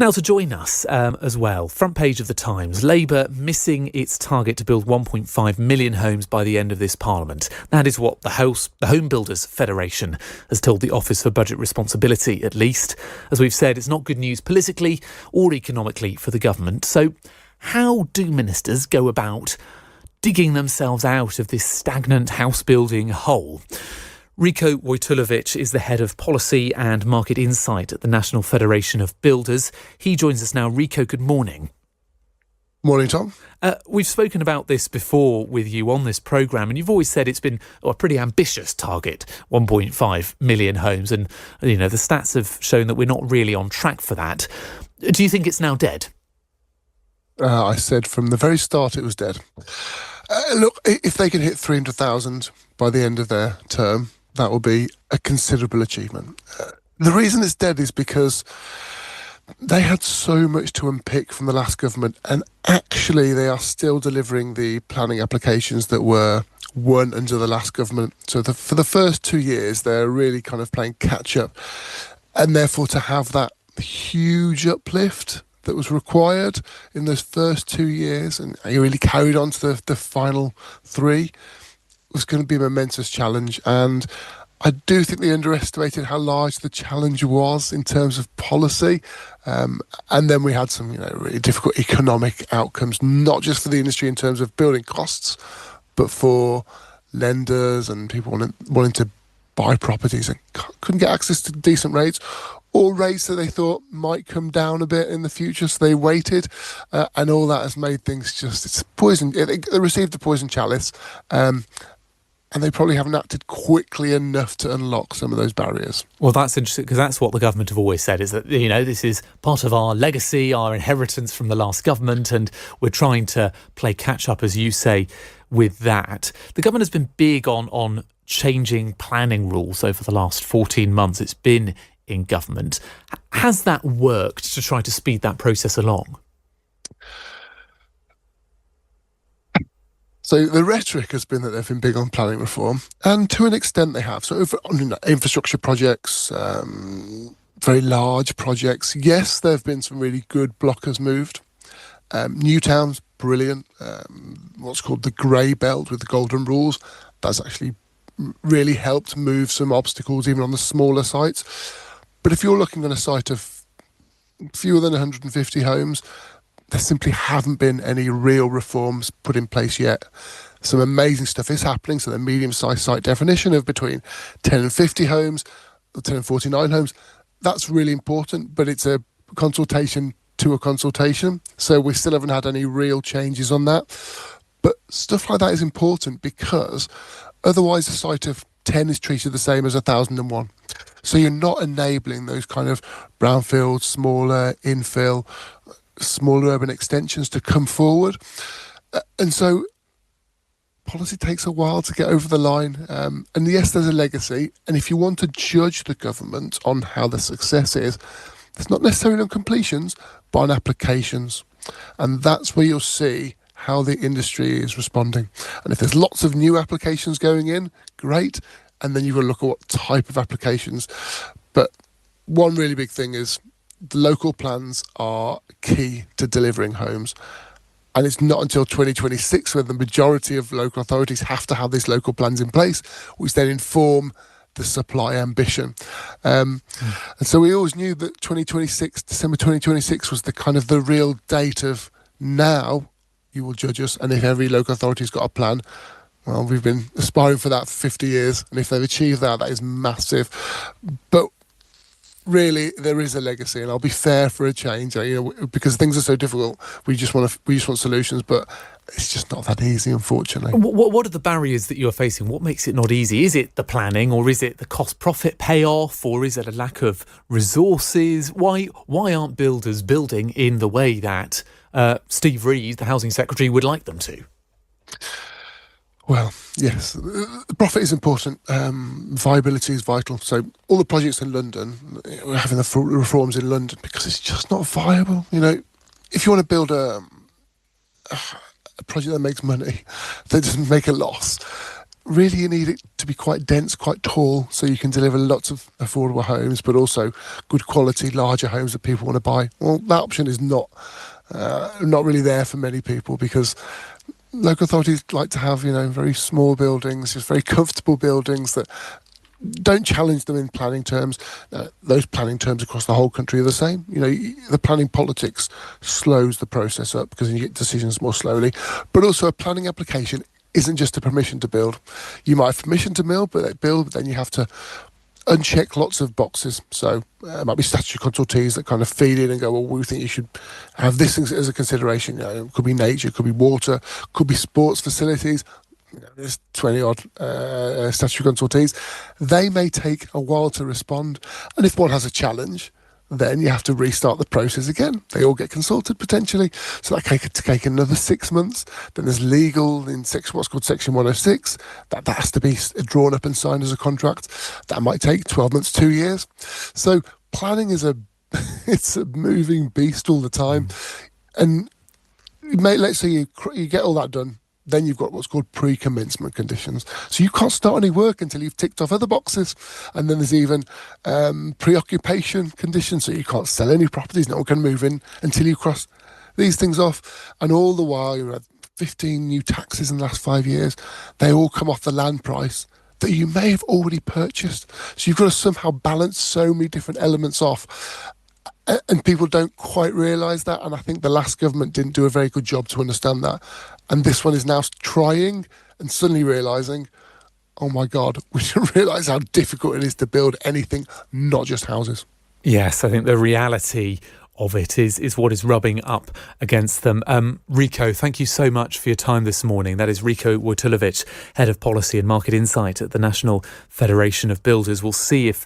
Now to join us as well, front page of the Times, Labour missing its target to build 1.5 million homes by the end of this Parliament. That is what the Home Builders Federation has told the Office for Budget Responsibility, at least. As we've said, it's not good news politically or economically for the government. So how do ministers go about digging themselves out of this stagnant house-building hole? Rico Wojtulewicz is the head of policy and market insight at the National Federation of Builders. He joins us now. Rico, good morning. Morning, Tom. We've spoken about this before with you on this programme, and you've always said it's been a pretty ambitious target, 1.5 million homes. And, you know, the stats have shown that we're not really on track for that. Do you think it's now dead? I said from the very start it was dead. Look, if they can hit 300,000 by the end of their term, that will be a considerable achievement. The reason it's dead is because they had so much to unpick from the last government, and actually they are still delivering the planning applications that were won under the last government. So for the first 2 years, they're really kind of playing catch up, and therefore to have that huge uplift that was required in those first 2 years, and he really carried on to the final three, was going to be a momentous challenge. And I do think they underestimated how large the challenge was in terms of policy. And then we had some, really difficult economic outcomes, not just for the industry in terms of building costs, but for lenders and people wanting to buy properties and couldn't get access to decent rates, or rates that they thought might come down a bit in the future, so they waited, and all that has made things it's poison. They received the poison chalice, and they probably haven't acted quickly enough to unlock some of those barriers. Well, that's interesting, because that's what the government have always said, is that, this is part of our legacy, our inheritance from the last government, and we're trying to play catch-up, as you say, with that. The government has been big on changing planning rules over the last 14 months. It's been in government. Has that worked to try to speed that process along? So the rhetoric has been that they've been big on planning reform, and to an extent they have. So on infrastructure projects, very large projects, yes, there have been some really good blockers moved. Newtown's brilliant. What's called the grey belt with the golden rules, that's actually really helped move some obstacles even on the smaller sites. But if you're looking at a site of fewer than 150 homes, there simply haven't been any real reforms put in place yet. Some amazing stuff is happening. So the medium-sized site definition of between 10 and 50 homes, or 10 and 49 homes, that's really important, but it's a consultation to a consultation. So we still haven't had any real changes on that. But stuff like that is important, because otherwise a site of 10 is treated the same as 1,001. So you're not enabling those kind of brownfield, smaller infill, smaller urban extensions to come forward. And so policy takes a while to get over the line. And yes, there's a legacy. And if you want to judge the government on how the success is, it's not necessarily on completions, but on applications. And that's where you'll see how the industry is responding. And if there's lots of new applications going in, great. And then you've got to look at what type of applications. But one really big thing is the local plans are key to delivering homes. And it's not until 2026 when the majority of local authorities have to have these local plans in place, which then inform the supply ambition. And so we always knew that December 2026 was the kind of the real date of now you will judge us. And if every local authority's got a plan, well, we've been aspiring for that for 50 years. And if they've achieved that, that is massive. But really, there is a legacy, and I'll be fair for a change. Because things are so difficult, we just want solutions, but it's just not that easy, unfortunately. What are the barriers that you're facing? What makes it not easy? Is it the planning, or is it the cost-profit payoff, or is it a lack of resources? Why aren't builders building in the way that Steve Reed, the Housing Secretary, would like them to? Well, yes, profit is important. Viability is vital. So all the projects in London, we're having the reforms in London because it's just not viable. If you want to build a project that makes money, that doesn't make a loss, really you need it to be quite dense, quite tall, so you can deliver lots of affordable homes, but also good quality, larger homes that people want to buy. Well, that option is not really there for many people, because local authorities like to have, very small buildings, just very comfortable buildings that don't challenge them in planning terms. Those planning terms across the whole country are the same. The planning politics slows the process up because you get decisions more slowly. But also a planning application isn't just a permission to build. You might have permission to build, but then you have to uncheck lots of boxes. So it might be statutory consultees that kind of feed in and go, well, we think you should have this as a consideration. It could be nature, it could be water, could be sports facilities. There's 20 odd statutory consultees. They may take a while to respond, and if one has a challenge, then you have to restart the process again. They all get consulted potentially, so that could take another 6 months. Then there's legal in what's called Section 106. That has to be drawn up and signed as a contract. That might take 12 months, 2 years. So planning is it's a moving beast all the time. And let's say you get all that done. Then you've got what's called pre-commencement conditions. So you can't start any work until you've ticked off other boxes. And then there's even preoccupation conditions. So you can't sell any properties. No one can move in until you cross these things off. And all the while, 15 new taxes in the last 5 years. They all come off the land price that you may have already purchased. So you've got to somehow balance so many different elements off. And people don't quite realise that. And I think the last government didn't do a very good job to understand that. And this one is now trying and suddenly realising, oh my God, we should realise how difficult it is to build anything, not just houses. Yes, I think the reality of it is what is rubbing up against them. Rico, thank you so much for your time this morning. That is Rico Wojtulewicz, Head of Policy and Market Insight at the National Federation of Builders. We'll see if